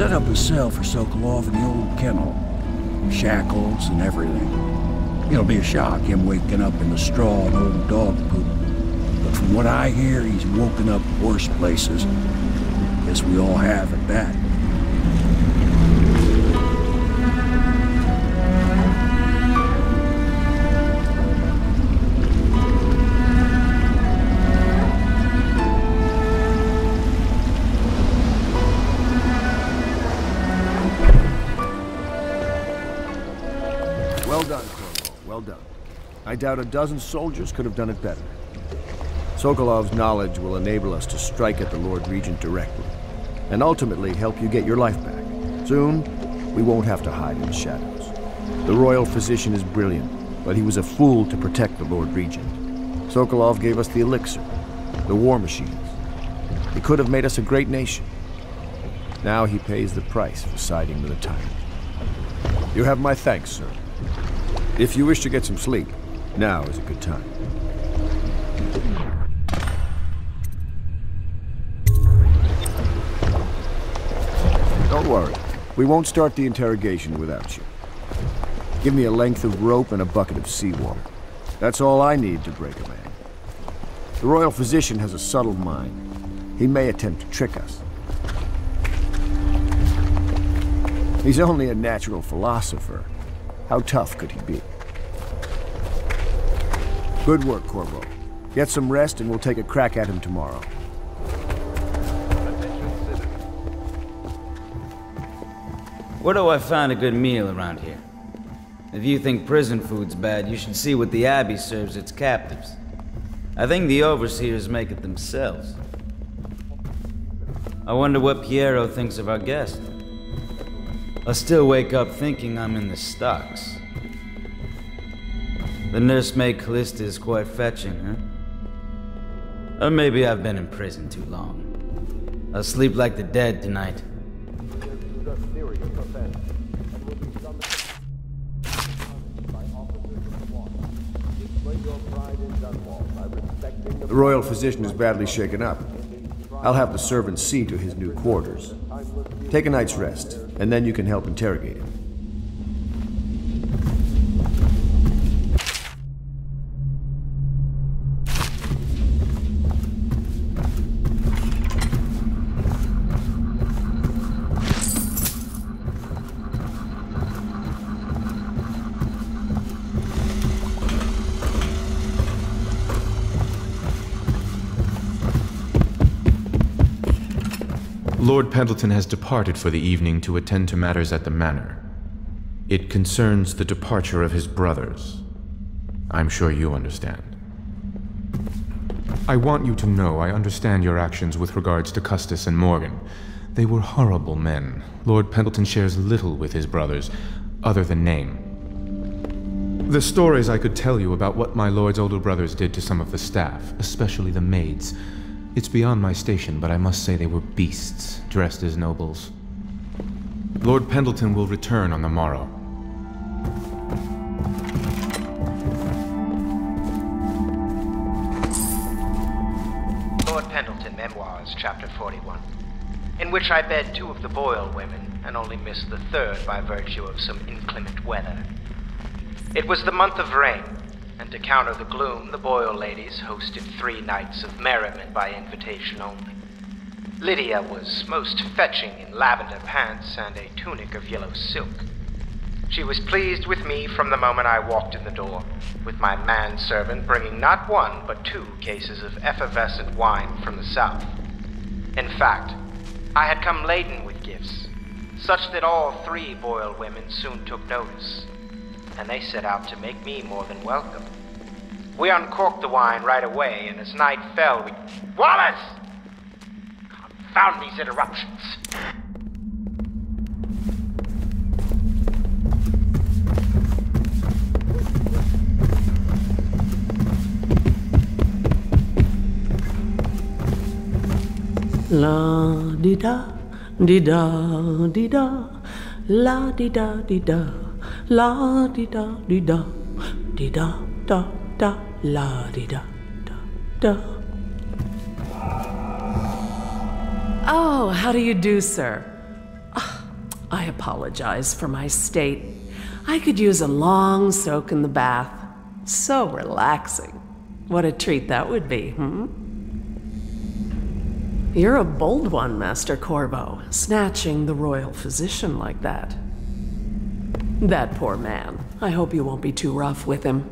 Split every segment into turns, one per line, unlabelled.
set up a cell for Sokolov in the old kennel. Shackles and everything. It'll be a shock, him waking up in the straw and old dog poop. But from what I hear, he's woken up worse places. Guess we all have at that.
Well done, Corvo. Well done. I doubt a dozen soldiers could have done it better. Sokolov's knowledge will enable us to strike at the Lord Regent directly, and ultimately help you get your life back. Soon, we won't have to hide in the shadows. The royal physician is brilliant, but he was a fool to protect the Lord Regent. Sokolov gave us the elixir, the war machines. He could have made us a great nation. Now he pays the price for siding with a tyrant. You have my thanks, sir. If you wish to get some sleep, now is a good time. Don't worry. We won't start the interrogation without you. Give me a length of rope and a bucket of seawater. That's all I need to break a man. The royal physician has a subtle mind. He may attempt to trick us. He's only a natural philosopher. How tough could he be? Good work, Corvo. Get some rest and we'll take a crack at him tomorrow.
Where do I find a good meal around here? If you think prison food's bad, you should see what the Abbey serves its captives. I think the overseers make it themselves. I wonder what Piero thinks of our guest. I still wake up thinking I'm in the stocks. The nursemaid Callista is quite fetching, huh? Or maybe I've been in prison too long. I'll sleep like the dead tonight.
The royal physician is badly shaken up. I'll have the servants see to his new quarters. Take a night's rest, and then you can help interrogate him.
Lord Pendleton has departed for the evening to attend to matters at the manor. It concerns the departure of his brothers. I'm sure you understand. I want you to know I understand your actions with regards to Custis and Morgan. They were horrible men. Lord Pendleton shares little with his brothers, other than name. The stories I could tell you about what my lord's older brothers did to some of the staff, especially the maids. It's beyond my station, but I must say they were beasts, dressed as nobles. Lord Pendleton will return on the morrow.
Lord Pendleton Memoirs, Chapter 41, in which I bed 2 of the Boyle women, and only missed the 3rd by virtue of some inclement weather. It was the month of rain, and to counter the gloom, the Boyle ladies hosted 3 nights of merriment by invitation only. Lydia was most fetching in lavender pants and a tunic of yellow silk. She was pleased with me from the moment I walked in the door, with my manservant bringing not 1 but 2 cases of effervescent wine from the south. In fact, I had come laden with gifts, such that all 3 Boyle women soon took notice, and they set out to make me more than welcome. We uncorked the wine right away, and as night fell, we... Wallace! Confound these interruptions!
La-di-da, di-da, di-da, la-di-da, di-da, la-di-da, di-da, di-da, da, da, la-di-da, da, da.
Oh, how do you do, sir? Oh,
I apologize for my state. I could use a long soak in the bath. So relaxing. What a treat that would be, You're a bold one, Master Corvo, snatching the royal physician like that. That poor man. I hope you won't be too rough with him.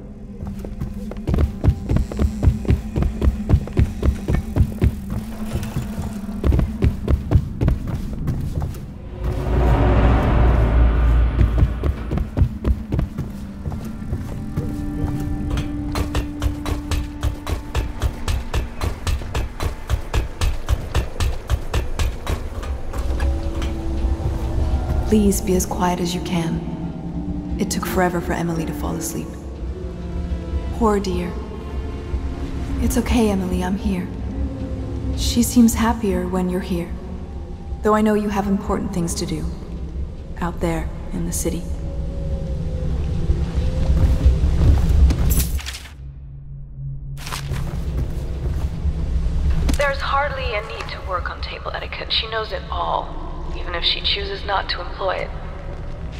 Please be as quiet as you can. It took forever for Emily to fall asleep. Poor dear. It's okay, Emily, I'm here. She seems happier when you're here. Though I know you have important things to do. Out there, in the city.
There's hardly a need to work on table etiquette. She knows it all. Even if she chooses not to employ it.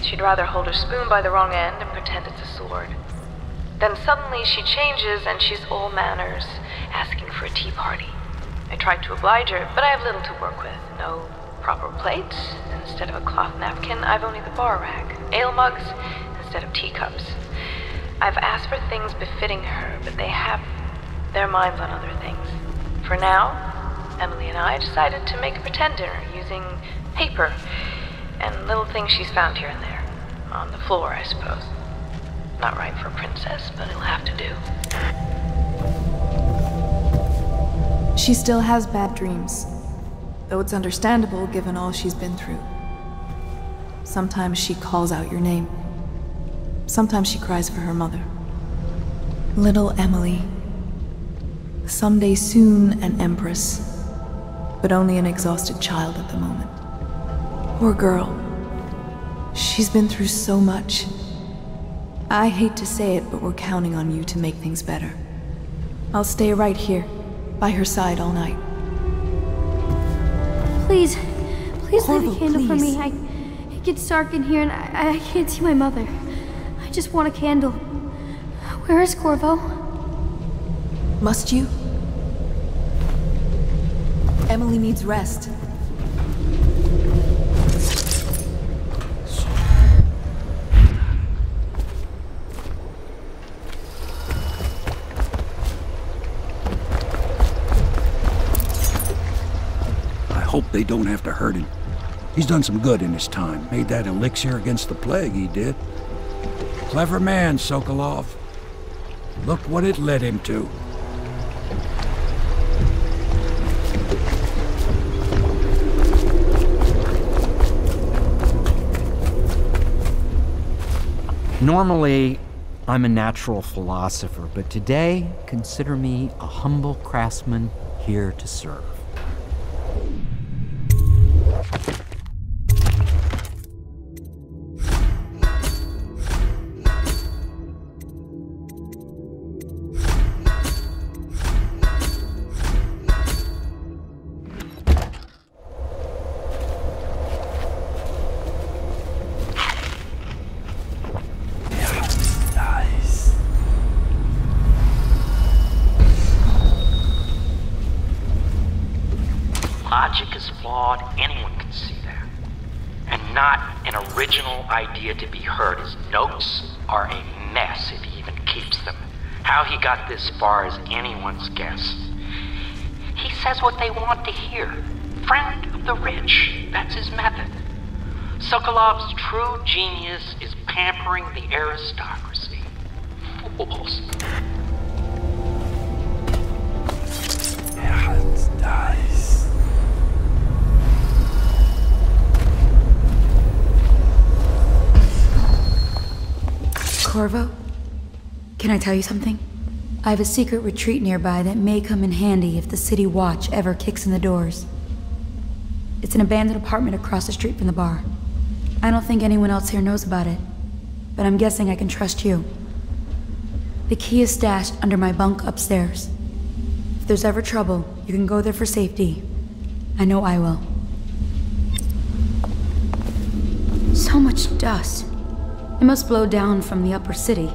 She'd rather hold her spoon by the wrong end and pretend it's a sword. Then suddenly she changes and she's all manners, asking for a tea party. I tried to oblige her, but I have little to work with. No proper plates. Instead of a cloth napkin, I've only the bar rack. Ale mugs instead of teacups. I've asked for things befitting her, but they have their minds on other things. For now, Emily and I decided to make a pretend dinner using paper and little things she's found here and there. On the floor, I suppose. Not right for a princess, but it'll have to do.
She still has bad dreams, though it's understandable given all she's been through. Sometimes she calls out your name. Sometimes she cries for her mother. Little Emily. Someday soon an empress, but only an exhausted child at the moment. Poor girl. She's been through so much. I hate to say it, but we're counting on you to make things better. I'll stay right here, by her side all night.
Please
Corvo,
light a candle for
please.
me. It gets dark in here and I can't see my mother. I just want a candle. Where is Corvo?
Must you? Emily needs rest.
Hope they don't have to hurt him. He's done some good in his time. Made that elixir against the plague, he did. Clever man, Sokolov. Look what it led him to.
Normally, I'm a natural philosopher, but today, consider me a humble craftsman here to serve.
Logic is flawed, anyone can see that. And not an original idea to be heard. His notes are a mess if he even keeps them. How he got this far is anyone's guess. He says what they want to hear. Friend of the rich, that's his method. Sokolov's true genius is pampering the aristocracy. Fools.
Nice.
Corvo, can I tell you something? I have a secret retreat nearby that may come in handy if the city watch ever kicks in the doors. It's an abandoned apartment across the street from the bar. I don't think anyone else here knows about it, but I'm guessing I can trust you. The key is stashed under my bunk upstairs. If there's ever trouble, you can go there for safety. I know I will. so much dust. It must blow down from the upper city.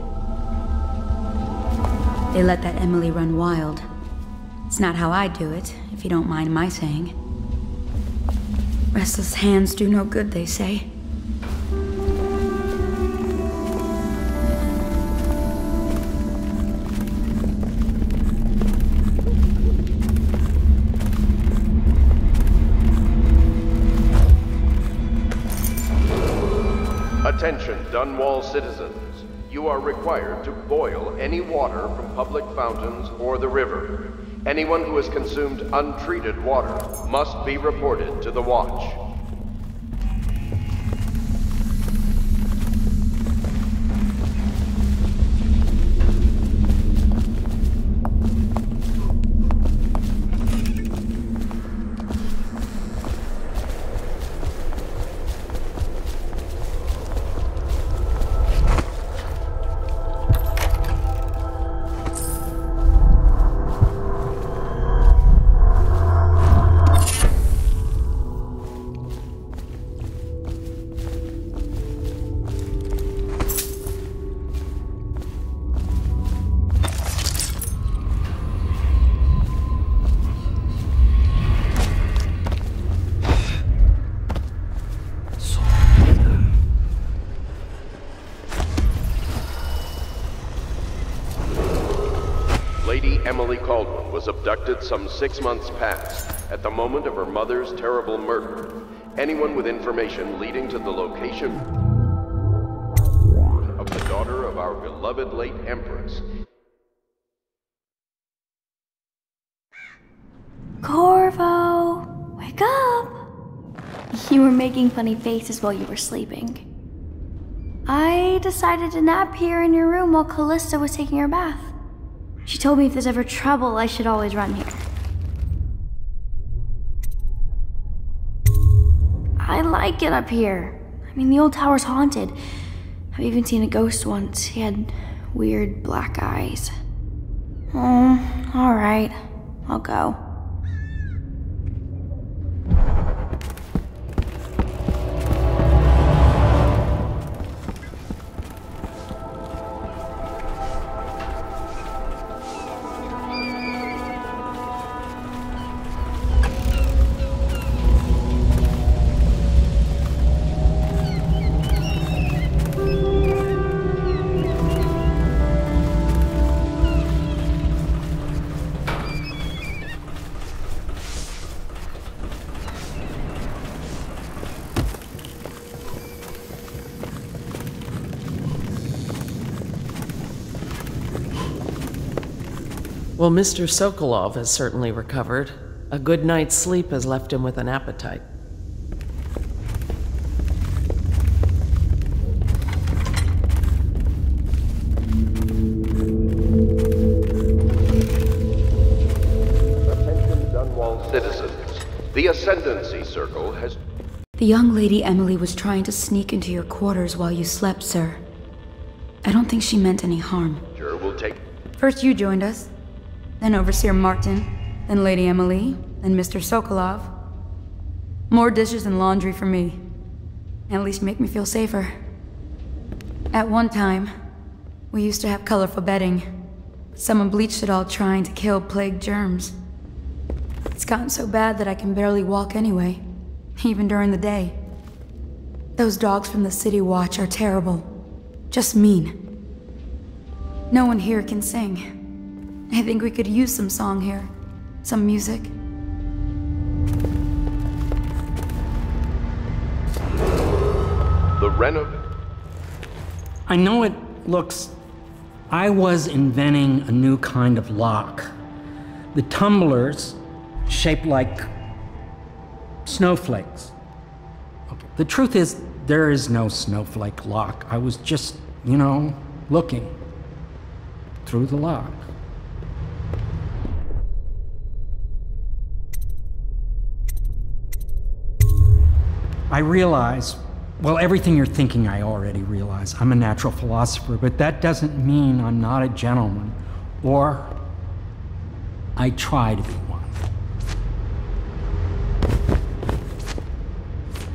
They let that Emily run wild. It's not how I do it, if you don't mind my saying. Restless hands do no good, they say.
Attention, Dunwall citizens. You are required to boil any water from public fountains or the river. Anyone who has consumed untreated water must be reported to the Watch. Emily Caldwell was abducted some 6 months past, at the moment of her mother's terrible murder. Anyone with information leading to the location of the daughter of our beloved late Empress.
Corvo, wake up! You were making funny faces while you were sleeping. I decided to nap here in your room while Callista was taking her bath. She told me if there's ever trouble, I should always run here. I like it up here. I mean, the old tower's haunted. I've even seen a ghost once. He had weird black eyes. Oh, alright. I'll go.
Well, Mr. Sokolov has certainly recovered. A good night's sleep has left him with an appetite.
Attention, Dunwall citizens. The Ascendancy Circle has...
The young lady Emily was trying to sneak into your quarters while you slept, sir. I don't think she meant any harm.
Sure will take...
First you joined us, then Overseer Martin, then Lady Emily, then Mr. Sokolov. More dishes and laundry for me. At least make me feel safer. At one time, we used to have colorful bedding. But someone bleached it all trying to kill plague germs. It's gotten so bad that I can barely walk anyway, even during the day. Those dogs from the City Watch are terrible. Just mean. No one here can sing. I think we could use some song here. Some music.
The
I know it looks... I was inventing a new kind of lock. The tumblers, shaped like snowflakes. The truth is, there is no snowflake lock. I was just, you know, looking through the lock. I realize, well, everything you're thinking I already realize. I'm a natural philosopher, but that doesn't mean I'm not a gentleman, or I try to be one.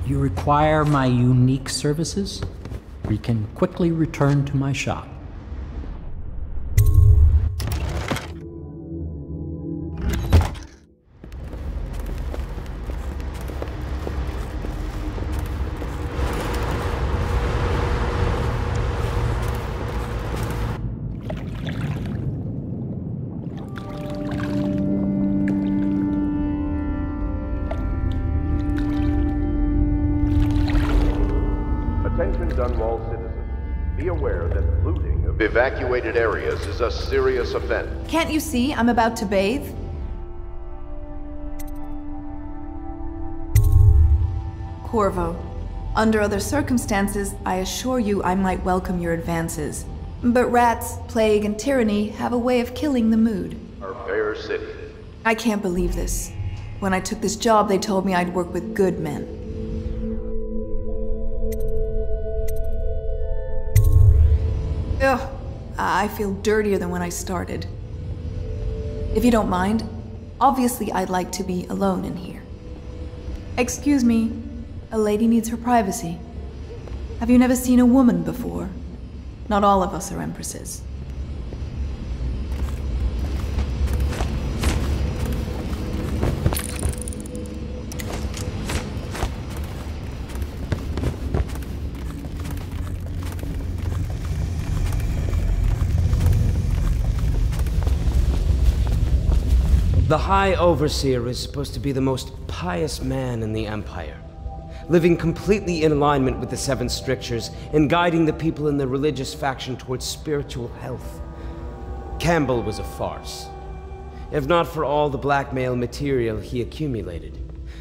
You require my unique services? We can quickly return to my shop.
Evacuated areas is a serious offense.
Can't you see I'm about to bathe? Corvo, under other circumstances, I assure you I might welcome your advances. But rats, plague, and tyranny have a way of killing the mood.
Our fair city.
I can't believe this. When I took this job, they told me I'd work with good men. Ugh. I feel dirtier than when I started. If you don't mind, obviously I'd like to be alone in here. Excuse me, a lady needs her privacy. Have you never seen a woman before? Not all of us are empresses.
The High Overseer is supposed to be the most pious man in the Empire, living completely in alignment with the Seven Strictures and guiding the people in the religious faction towards spiritual health. Campbell was a farce. If not for all the blackmail material he accumulated,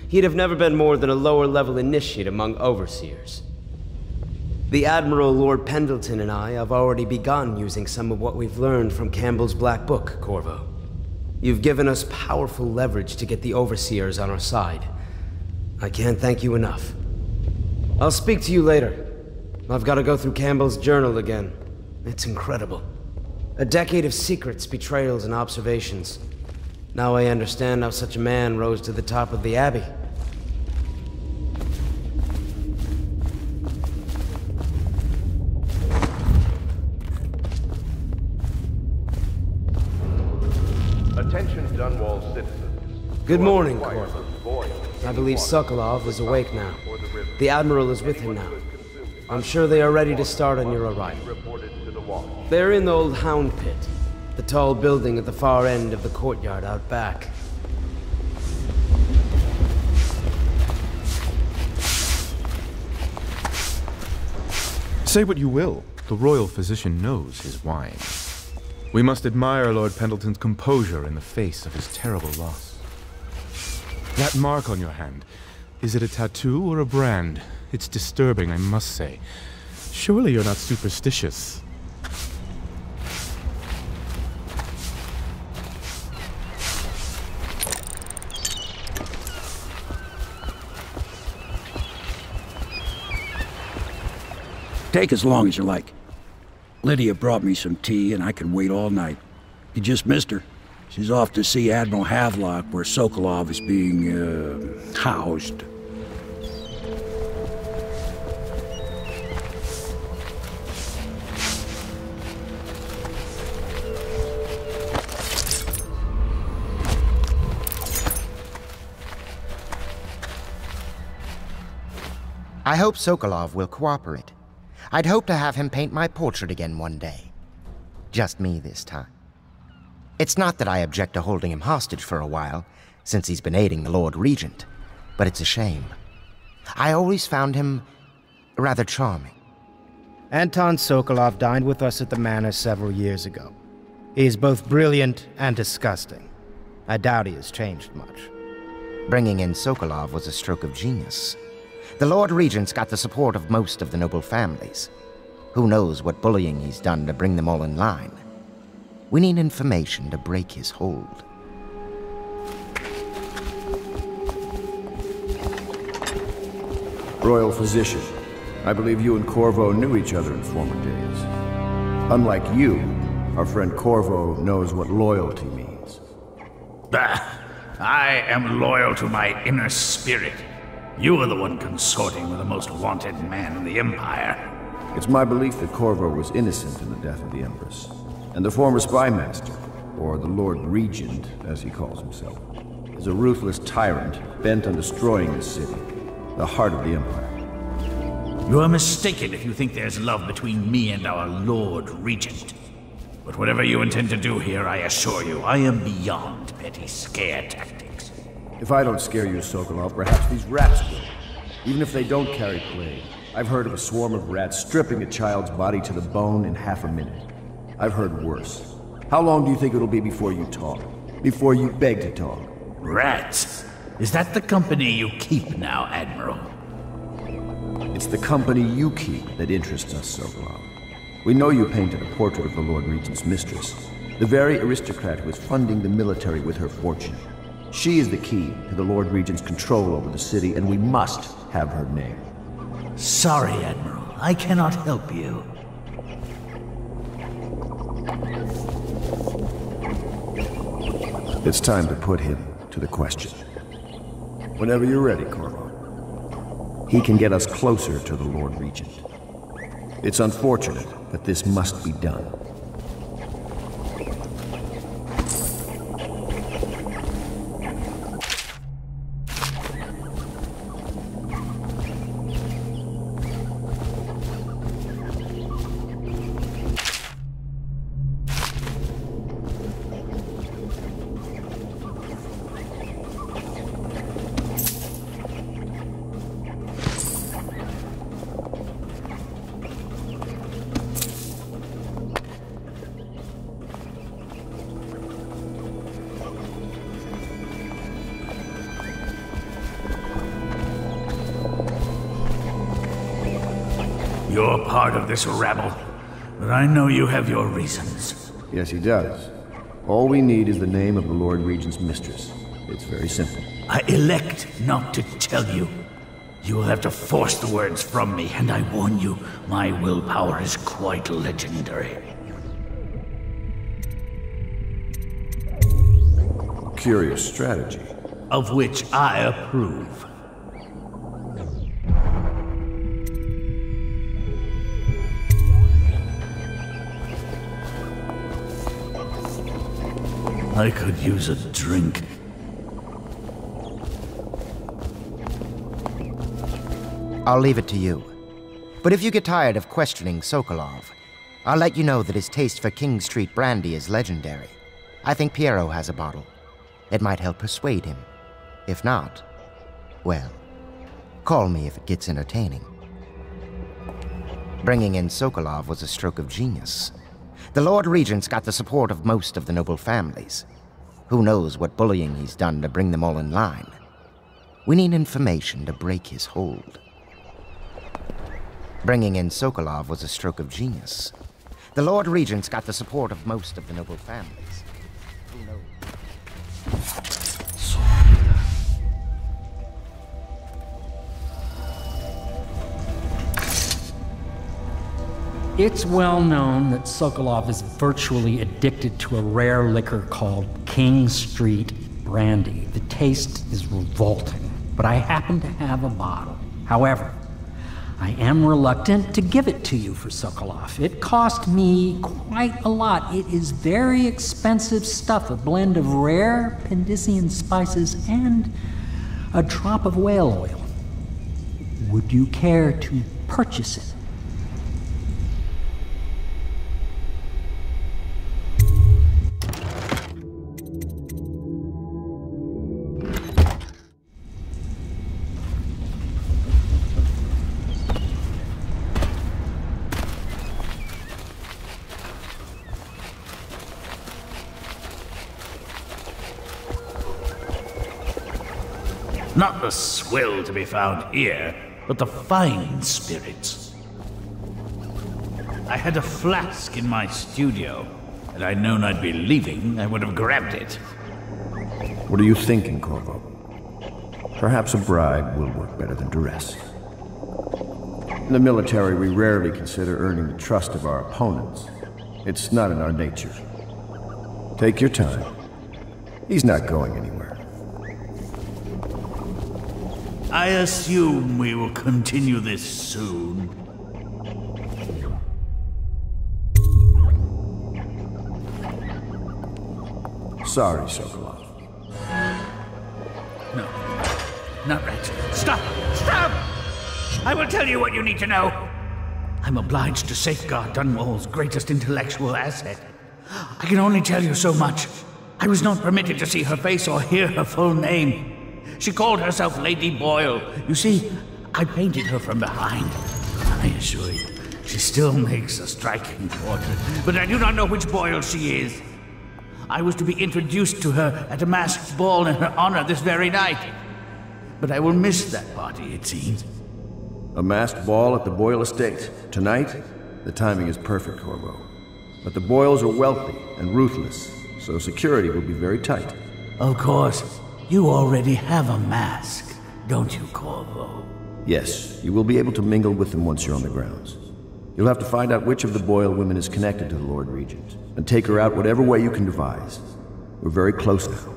he'd have never been more than a lower-level initiate among Overseers. The Admiral Lord Pendleton and I have already begun using some of what we've learned from Campbell's Black Book, Corvo. You've given us powerful leverage to get the Overseers on our side. I can't thank you enough. I'll speak to you later. I've got to go through Campbell's journal again. It's incredible. A decade of secrets, betrayals, and observations. Now I understand how such a man rose to the top of the Abbey.
Attention Dunwall citizens.
Good morning, Corvo. I believe Sokolov is awake now. The Admiral is with him now. I'm sure they are ready to start on your arrival. They're in the old Hound Pit, the tall building at the far end of the courtyard out back.
Say what you will, the royal physician knows his wine. We must admire Lord Pendleton's composure in the face of his terrible loss. That mark on your hand, is it a tattoo or a brand? It's disturbing, I must say. Surely you're not superstitious.
Take as long as you like. Lydia brought me some tea, and I can wait all night. You just missed her. She's off to see Admiral Havelock, where Sokolov is being, housed.
I hope Sokolov will cooperate. I'd hope to have him paint my portrait again one day. Just me this time. It's not that I object to holding him hostage for a while, since he's been aiding the Lord Regent, but it's a shame. I always found him rather charming.
Anton Sokolov dined with us at the manor several years ago. He is both brilliant and disgusting. I doubt he has changed much.
Bringing in Sokolov was a stroke of genius. The Lord Regent's got the support of most of the noble families. Who knows what bullying he's done to bring them all in line. We need information to break his hold.
Royal Physician, I believe you and Corvo knew each other in former days. Unlike you, our friend Corvo knows what loyalty means.
I am loyal to my inner spirit. You are the one consorting with the most wanted man in the Empire.
It's my belief that Corvo was innocent in the death of the Empress, and the former spy master, or the Lord Regent, as he calls himself, is a ruthless tyrant bent on destroying this city, the heart of the Empire.
You are mistaken if you think there's love between me and our Lord Regent. But whatever you intend to do here, I assure you, I am beyond petty scare tactics.
If I don't scare you, Sokolov, perhaps these rats will. Even if they don't carry plague. I've heard of a swarm of rats stripping a child's body to the bone in half a minute. I've heard worse. How long do you think it'll be before you talk? Before you beg to talk?
Rats? Is that the company you keep now, Admiral?
It's the company you keep that interests us, Sokolov. We know you painted a portrait of the Lord Regent's mistress, the very aristocrat who is funding the military with her fortune. She is the key to the Lord Regent's control over the city, and we must have her name.
Sorry, Admiral. I cannot help you.
It's time to put him to the question. Whenever you're ready, Corvo. He can get us closer to the Lord Regent. It's unfortunate, but this must be done.
You're part of this rabble, but I know you have your reasons.
Yes, he does. All we need is the name of the Lord Regent's mistress. It's very simple.
I elect not to tell you. You will have to force the words from me, and I warn you, my willpower is quite legendary.
Curious strategy.
Of which I approve. I could use a drink.
I'll leave it to you. But if you get tired of questioning Sokolov, I'll let you know that his taste for King Street brandy is legendary. I think Piero has a bottle. It might help persuade him. If not, well, call me if it gets entertaining. Bringing in Sokolov was a stroke of genius. The Lord Regent's got the support of most of the noble families. Who knows what bullying he's done to bring them all in line. We need information to break his hold. Bringing in Sokolov was a stroke of genius. The Lord Regent's got the support of most of the noble families. Who knows?
It's well known that Sokolov is virtually addicted to a rare liquor called King Street brandy. The taste is revolting, but I happen to have a bottle. However, I am reluctant to give it to you for Sokolov. It cost me quite a lot. It is very expensive stuff, a blend of rare Pendician spices and a drop of whale oil. Would you care to purchase it?
Not the swill to be found here, but the fine spirits. I had a flask in my studio. Had I known I'd be leaving, I would have grabbed it.
What are you thinking, Corvo? Perhaps a bribe will work better than duress. In the military, we rarely consider earning the trust of our opponents. It's not in our nature. Take your time. He's not going anywhere.
I assume we will continue this soon.
Sorry, Sokolov.
No. Not right. Stop! Stop! I will tell you what you need to know. I'm obliged to safeguard Dunwall's greatest intellectual asset. I can only tell you so much. I was not permitted to see her face or hear her full name. She called herself Lady Boyle. You see, I painted her from behind. I assure you, she still makes a striking portrait, but I do not know which Boyle she is. I was to be introduced to her at a masked ball in her honor this very night. But I will miss that party, it seems.
A masked ball at the Boyle estate. Tonight? The timing is perfect, Corvo. But the Boyles are wealthy and ruthless, so security will be very tight.
Of course. You already have a mask, don't you, Corvo?
Yes, you will be able to mingle with them once you're on the grounds. You'll have to find out which of the Boyle women is connected to the Lord Regent, and take her out whatever way you can devise. We're very close now.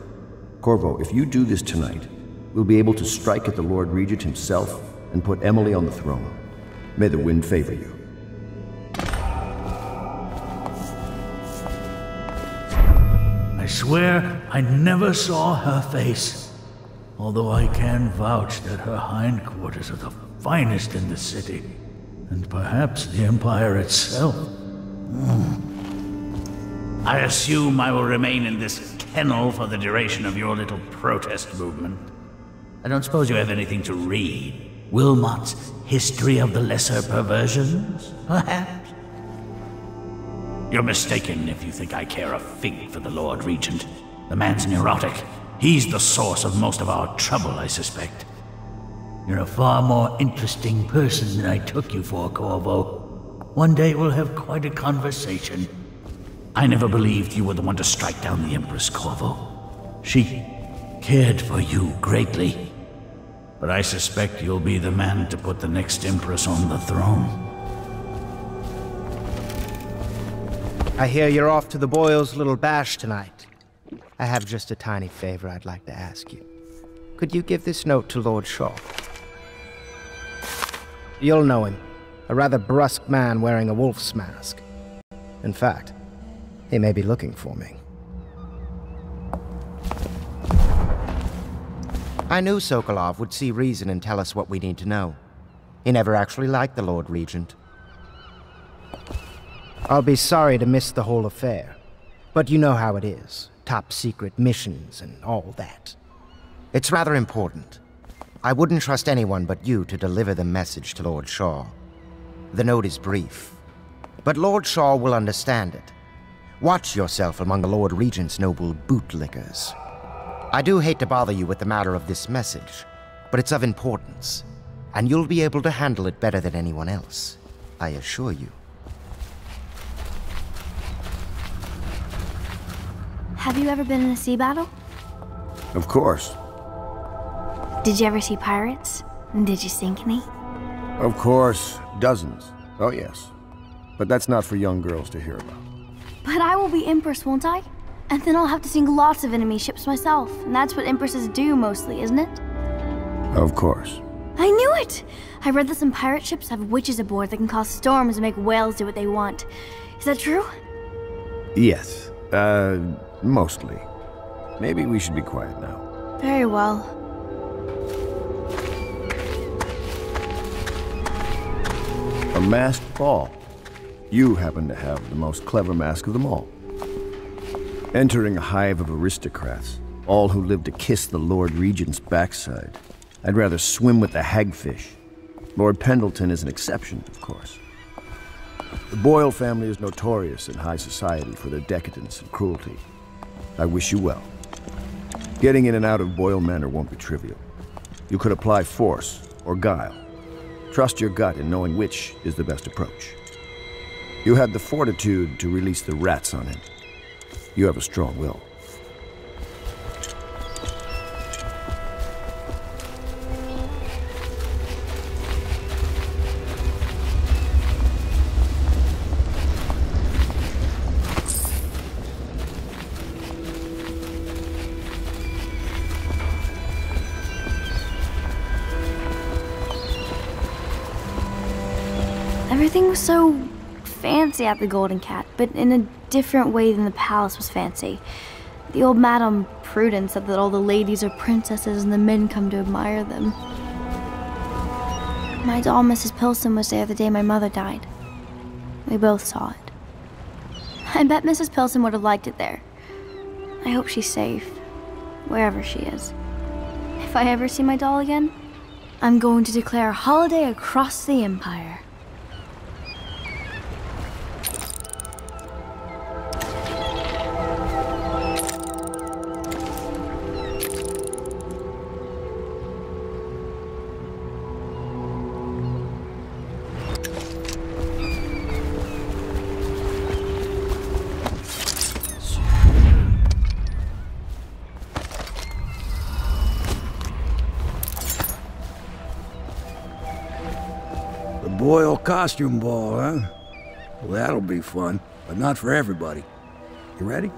Corvo, if you do this tonight, we'll be able to strike at the Lord Regent himself and put Emily on the throne. May the wind favor you.
I swear I never saw her face, although I can vouch that her hindquarters are the finest in the city, and perhaps the Empire itself. I assume I will remain in this kennel for the duration of your little protest movement. I don't suppose you have anything to read? Wilmot's History of the Lesser Perversions, perhaps? You're mistaken if you think I care a fig for the Lord Regent. The man's neurotic. He's the source of most of our trouble, I suspect. You're a far more interesting person than I took you for, Corvo. One day we'll have quite a conversation. I never believed you were the one to strike down the Empress, Corvo. She cared for you greatly. But I suspect you'll be the man to put the next Empress on the throne.
I hear you're off to the Boyles' little bash tonight. I have just a tiny favor I'd like to ask you. Could you give this note to Lord Shaw? You'll know him. A rather brusque man wearing a wolf's mask. In fact, he may be looking for me.
I knew Sokolov would see reason and tell us what we need to know. He never actually liked the Lord Regent.
I'll be sorry to miss the whole affair, but you know how it is. Top secret missions and all that.
It's rather important. I wouldn't trust anyone but you to deliver the message to Lord Shaw. The note is brief, but Lord Shaw will understand it. Watch yourself among the Lord Regent's noble bootlickers. I do hate to bother you with the matter of this message, but it's of importance, and you'll be able to handle it better than anyone else, I assure you.
Have you ever been in a sea battle?
Of course.
Did you ever see pirates? Did you sink any?
Of course. Dozens. Oh yes. But that's not for young girls to hear about.
But I will be Empress, won't I? And then I'll have to sink lots of enemy ships myself. And that's what Empresses do mostly, isn't it?
Of course.
I knew it! I read that some pirate ships have witches aboard that can cause storms and make whales do what they want. Is that true?
Yes. Mostly. Maybe we should be quiet now.
Very well.
A masked ball. You happen to have the most clever mask of them all. Entering a hive of aristocrats, all who live to kiss the Lord Regent's backside. I'd rather swim with the hagfish. Lord Pendleton is an exception, of course. The Boyle family is notorious in high society for their decadence and cruelty. I wish you well. Getting in and out of Boyle Manor won't be trivial. You could apply force or guile. Trust your gut in knowing which is the best approach. You had the fortitude to release the rats on him. You have a strong will.
Everything was so fancy at the Golden Cat, but in a different way than the palace was fancy. The old Madame Prudence said that all the ladies are princesses and the men come to admire them. My doll, Mrs. Pilson, was there the day my mother died. We both saw it. I bet Mrs. Pilson would have liked it there. I hope she's safe, wherever she is. If I ever see my doll again, I'm going to declare a holiday across the Empire.
Boyle costume ball, huh? Well, that'll be fun, but not for everybody. You ready?